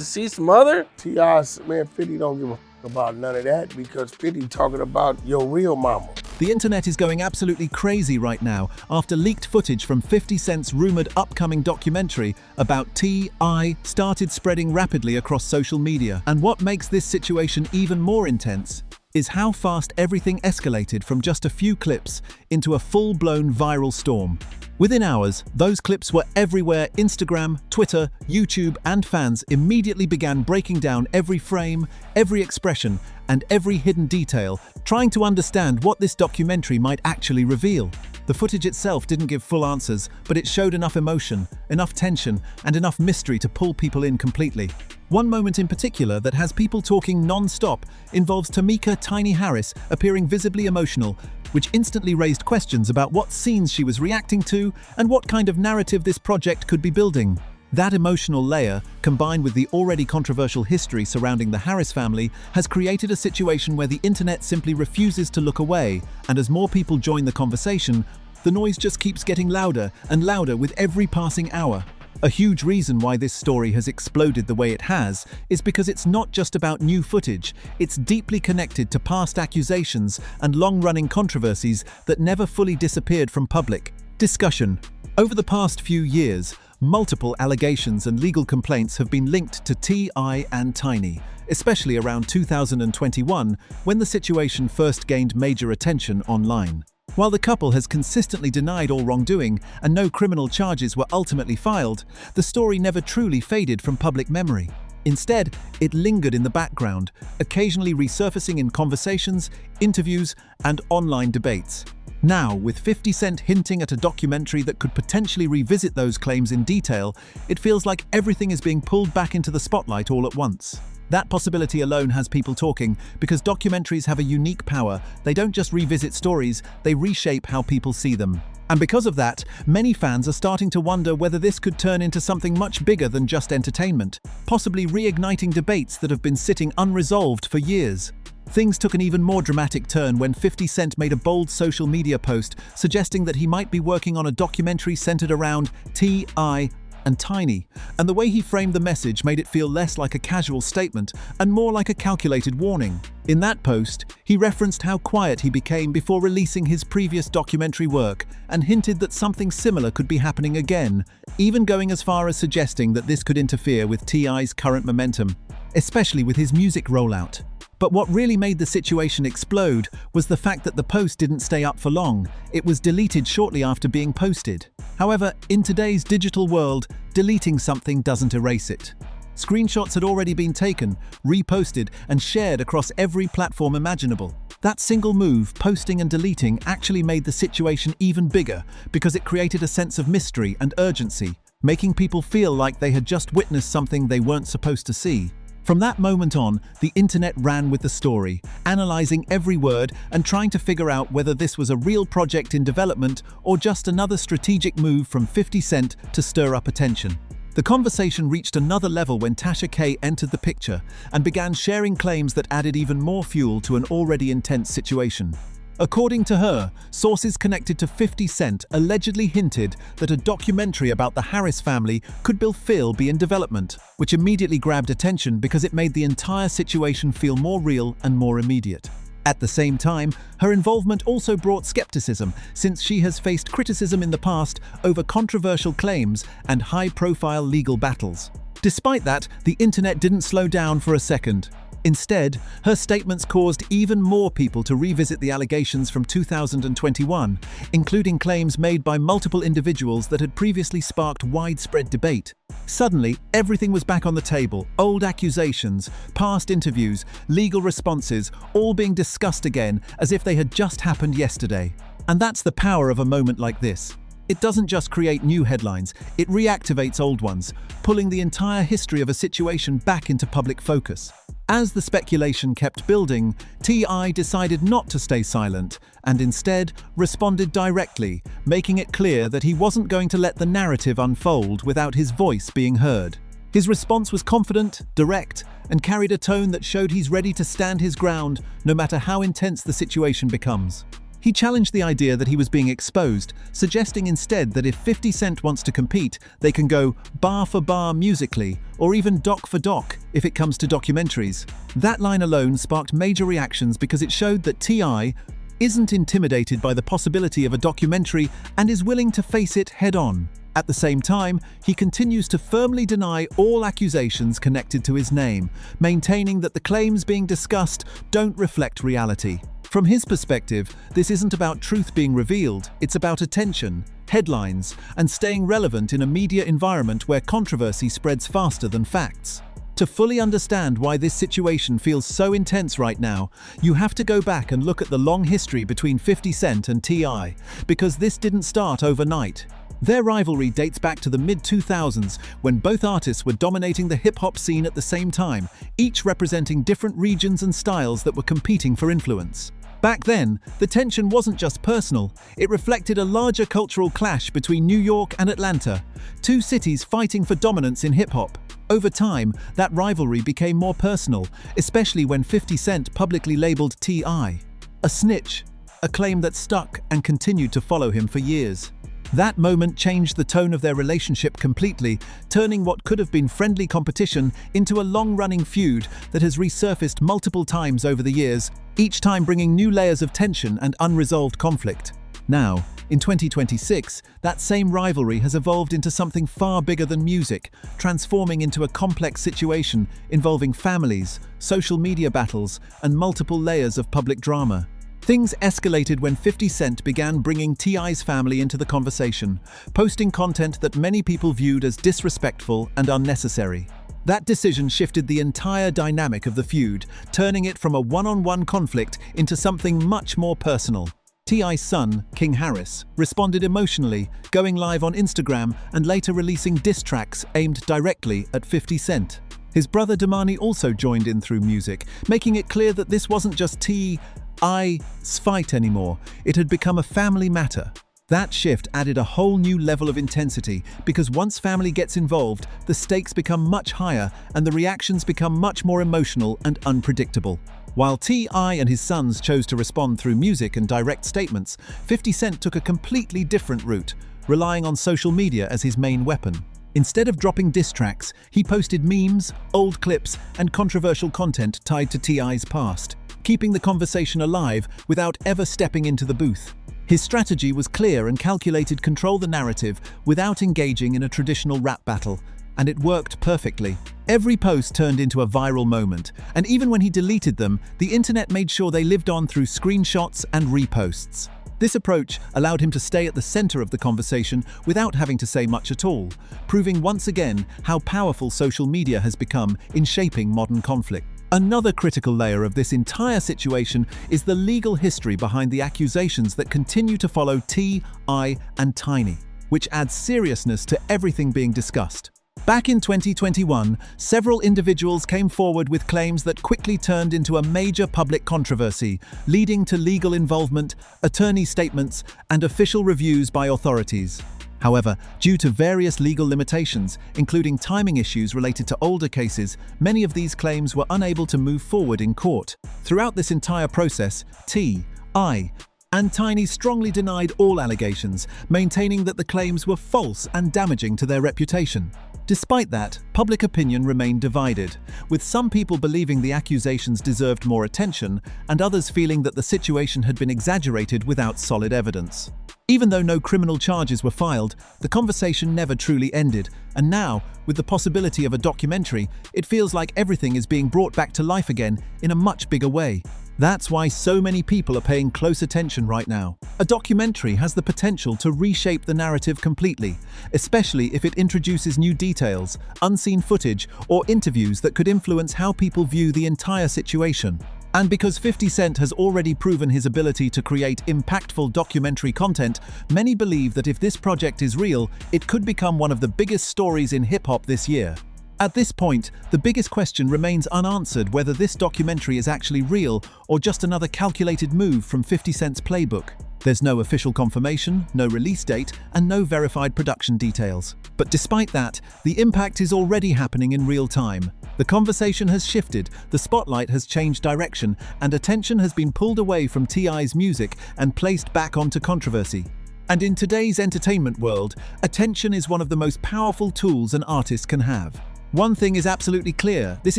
deceased mother? T.I. man, 50 don't give a about none of that because 50 talking about your real mama. The internet is going absolutely crazy right now after leaked footage from 50 Cent's rumored upcoming documentary about T.I. started spreading rapidly across social media. And what makes this situation even more intense is how fast everything escalated from just a few clips into a full-blown viral storm. Within hours, those clips were everywhere. Instagram, Twitter, YouTube, and fans immediately began breaking down every frame, every expression, and every hidden detail, trying to understand what this documentary might actually reveal. The footage itself didn't give full answers, but it showed enough emotion, enough tension, and enough mystery to pull people in completely. One moment in particular that has people talking non-stop involves Tameka "Tiny" Harris appearing visibly emotional, which instantly raised questions about what scenes she was reacting to and what kind of narrative this project could be building. That emotional layer, combined with the already controversial history surrounding the Harris family, has created a situation where the internet simply refuses to look away, and as more people join the conversation, the noise just keeps getting louder and louder with every passing hour. A huge reason why this story has exploded the way it has is because it's not just about new footage, it's deeply connected to past accusations and long-running controversies that never fully disappeared from public discussion. Over the past few years, multiple allegations and legal complaints have been linked to T.I. and Tiny, especially around 2021 when the situation first gained major attention online. While the couple has consistently denied all wrongdoing and no criminal charges were ultimately filed, the story never truly faded from public memory. Instead, it lingered in the background, occasionally resurfacing in conversations, interviews, and online debates. Now, with 50 Cent hinting at a documentary that could potentially revisit those claims in detail, it feels like everything is being pulled back into the spotlight all at once. That possibility alone has people talking because documentaries have a unique power. They don't just revisit stories, they reshape how people see them. And because of that, many fans are starting to wonder whether this could turn into something much bigger than just entertainment, possibly reigniting debates that have been sitting unresolved for years. Things took an even more dramatic turn when 50 Cent made a bold social media post suggesting that he might be working on a documentary centered around T.I. and Tiny, and the way he framed the message made it feel less like a casual statement and more like a calculated warning. In that post, he referenced how quiet he became before releasing his previous documentary work and hinted that something similar could be happening again, even going as far as suggesting that this could interfere with T.I.'s current momentum, especially with his music rollout. But what really made the situation explode was the fact that the post didn't stay up for long. It was deleted shortly after being posted. However, in today's digital world, deleting something doesn't erase it. Screenshots had already been taken, reposted, and shared across every platform imaginable. That single move, posting and deleting, actually made the situation even bigger because it created a sense of mystery and urgency, making people feel like they had just witnessed something they weren't supposed to see. From that moment on, the internet ran with the story, analyzing every word and trying to figure out whether this was a real project in development or just another strategic move from 50 Cent to stir up attention. The conversation reached another level when Tasha K entered the picture and began sharing claims that added even more fuel to an already intense situation. According to her, sources connected to 50 Cent allegedly hinted that a documentary about the Harris family could be in development, which immediately grabbed attention because it made the entire situation feel more real and more immediate. At the same time, her involvement also brought skepticism, since she has faced criticism in the past over controversial claims and high-profile legal battles. Despite that, the internet didn't slow down for a second. Instead, her statements caused even more people to revisit the allegations from 2021, including claims made by multiple individuals that had previously sparked widespread debate. Suddenly, everything was back on the table: old accusations, past interviews, legal responses, all being discussed again as if they had just happened yesterday. And that's the power of a moment like this. It doesn't just create new headlines, it reactivates old ones, pulling the entire history of a situation back into public focus. As the speculation kept building, T.I. decided not to stay silent and instead responded directly, making it clear that he wasn't going to let the narrative unfold without his voice being heard. His response was confident, direct, and carried a tone that showed he's ready to stand his ground no matter how intense the situation becomes. He challenged the idea that he was being exposed, suggesting instead that if 50 Cent wants to compete, they can go bar for bar musically, or even doc for doc if it comes to documentaries. That line alone sparked major reactions because it showed that T.I. isn't intimidated by the possibility of a documentary and is willing to face it head-on. At the same time, he continues to firmly deny all accusations connected to his name, maintaining that the claims being discussed don't reflect reality. From his perspective, this isn't about truth being revealed, it's about attention, headlines, and staying relevant in a media environment where controversy spreads faster than facts. To fully understand why this situation feels so intense right now, you have to go back and look at the long history between 50 Cent and T.I, because this didn't start overnight. Their rivalry dates back to the mid-2000s when both artists were dominating the hip-hop scene at the same time, each representing different regions and styles that were competing for influence. Back then, the tension wasn't just personal, it reflected a larger cultural clash between New York and Atlanta, two cities fighting for dominance in hip-hop. Over time, that rivalry became more personal, especially when 50 Cent publicly labeled T.I. a snitch, a claim that stuck and continued to follow him for years. That moment changed the tone of their relationship completely, turning what could have been friendly competition into a long-running feud that has resurfaced multiple times over the years, each time bringing new layers of tension and unresolved conflict. Now, in 2026, that same rivalry has evolved into something far bigger than music, transforming into a complex situation involving families, social media battles, and multiple layers of public drama. Things escalated when 50 Cent began bringing T.I.'s family into the conversation, posting content that many people viewed as disrespectful and unnecessary. That decision shifted the entire dynamic of the feud, turning it from a one-on-one conflict into something much more personal. T.I.'s son, King Harris, responded emotionally, going live on Instagram and later releasing diss tracks aimed directly at 50 Cent. His brother Damani also joined in through music, making it clear that this wasn't just T.I.'s fight anymore, it had become a family matter. That shift added a whole new level of intensity because once family gets involved, the stakes become much higher and the reactions become much more emotional and unpredictable. While T.I. and his sons chose to respond through music and direct statements, 50 Cent took a completely different route, relying on social media as his main weapon. Instead of dropping diss tracks, he posted memes, old clips, and controversial content tied to T.I.'s past, keeping the conversation alive without ever stepping into the booth. His strategy was clear and calculated: control the narrative without engaging in a traditional rap battle, and it worked perfectly. Every post turned into a viral moment, and even when he deleted them, the internet made sure they lived on through screenshots and reposts. This approach allowed him to stay at the center of the conversation without having to say much at all, proving once again how powerful social media has become in shaping modern conflict. Another critical layer of this entire situation is the legal history behind the accusations that continue to follow T.I. and Tiny, which adds seriousness to everything being discussed. Back in 2021, several individuals came forward with claims that quickly turned into a major public controversy, leading to legal involvement, attorney statements, and official reviews by authorities. However, due to various legal limitations, including timing issues related to older cases, many of these claims were unable to move forward in court. Throughout this entire process, T.I. and Tiny strongly denied all allegations, maintaining that the claims were false and damaging to their reputation. Despite that, public opinion remained divided, with some people believing the accusations deserved more attention and others feeling that the situation had been exaggerated without solid evidence. Even though no criminal charges were filed, the conversation never truly ended, and now, with the possibility of a documentary, it feels like everything is being brought back to life again in a much bigger way. That's why so many people are paying close attention right now. A documentary has the potential to reshape the narrative completely, especially if it introduces new details, unseen footage, or interviews that could influence how people view the entire situation. And because 50 Cent has already proven his ability to create impactful documentary content, many believe that if this project is real, it could become one of the biggest stories in hip-hop this year. At this point, the biggest question remains unanswered: whether this documentary is actually real or just another calculated move from 50 Cent's playbook. There's no official confirmation, no release date, and no verified production details. But despite that, the impact is already happening in real time. The conversation has shifted, the spotlight has changed direction, and attention has been pulled away from T.I.'s music and placed back onto controversy. And in today's entertainment world, attention is one of the most powerful tools an artist can have. One thing is absolutely clear: this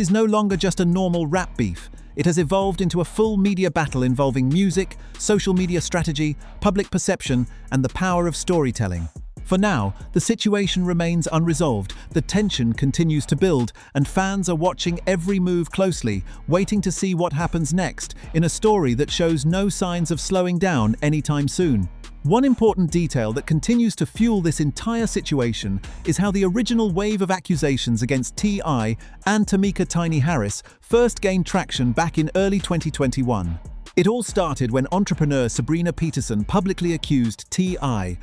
is no longer just a normal rap beef. It has evolved into a full media battle involving music, social media strategy, public perception, and the power of storytelling. For now, the situation remains unresolved, the tension continues to build, and fans are watching every move closely, waiting to see what happens next in a story that shows no signs of slowing down anytime soon. One important detail that continues to fuel this entire situation is how the original wave of accusations against T.I. and Tameka Tiny Harris first gained traction back in early 2021. It all started when entrepreneur Sabrina Peterson publicly accused T.I.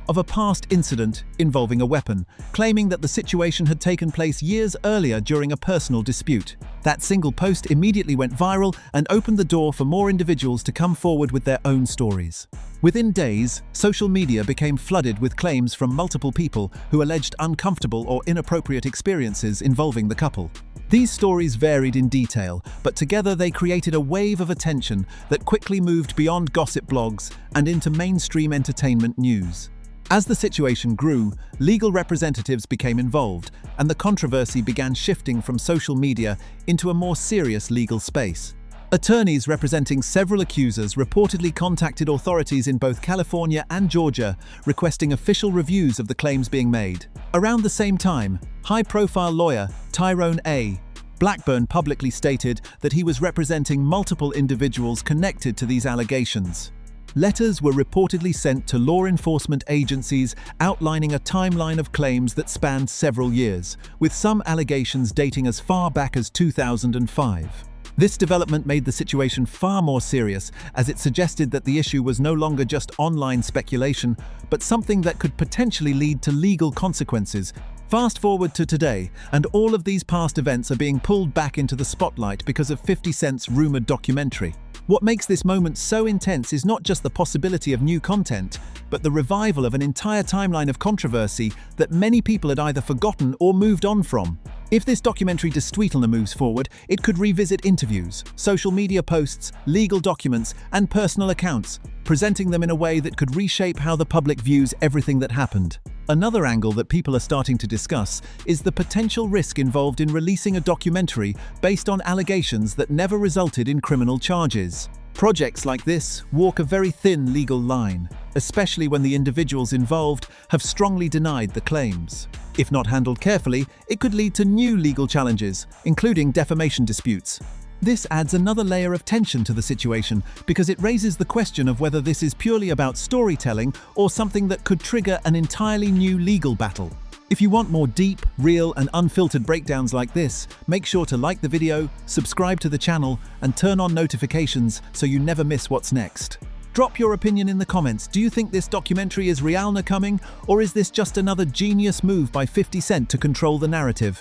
of a past incident involving a weapon, claiming that the situation had taken place years earlier during a personal dispute. That single post immediately went viral and opened the door for more individuals to come forward with their own stories. Within days, social media became flooded with claims from multiple people who alleged uncomfortable or inappropriate experiences involving the couple. These stories varied in detail, but together they created a wave of attention that quickly moved beyond gossip blogs and into mainstream entertainment news. As the situation grew, legal representatives became involved, and the controversy began shifting from social media into a more serious legal space. Attorneys representing several accusers reportedly contacted authorities in both California and Georgia, requesting official reviews of the claims being made. Around the same time, high-profile lawyer Tyrone A. Blackburn publicly stated that he was representing multiple individuals connected to these allegations. Letters were reportedly sent to law enforcement agencies outlining a timeline of claims that spanned several years, with some allegations dating as far back as 2005. This development made the situation far more serious, as it suggested that the issue was no longer just online speculation, but something that could potentially lead to legal consequences. Fast forward to today, and all of these past events are being pulled back into the spotlight because of 50 Cent's rumored documentary. What makes this moment so intense is not just the possibility of new content, but the revival of an entire timeline of controversy that many people had either forgotten or moved on from. If this documentary Tweetlener moves forward, it could revisit interviews, social media posts, legal documents, and personal accounts, presenting them in a way that could reshape how the public views everything that happened. Another angle that people are starting to discuss is the potential risk involved in releasing a documentary based on allegations that never resulted in criminal charges. Projects like this walk a very thin legal line, especially when the individuals involved have strongly denied the claims. If not handled carefully, it could lead to new legal challenges, including defamation disputes. This adds another layer of tension to the situation because it raises the question of whether this is purely about storytelling or something that could trigger an entirely new legal battle. If you want more deep, real, and unfiltered breakdowns like this, make sure to like the video, subscribe to the channel, and turn on notifications so you never miss what's next. Drop your opinion in the comments. Do you think this documentary is realna coming, or is this just another genius move by 50 Cent to control the narrative?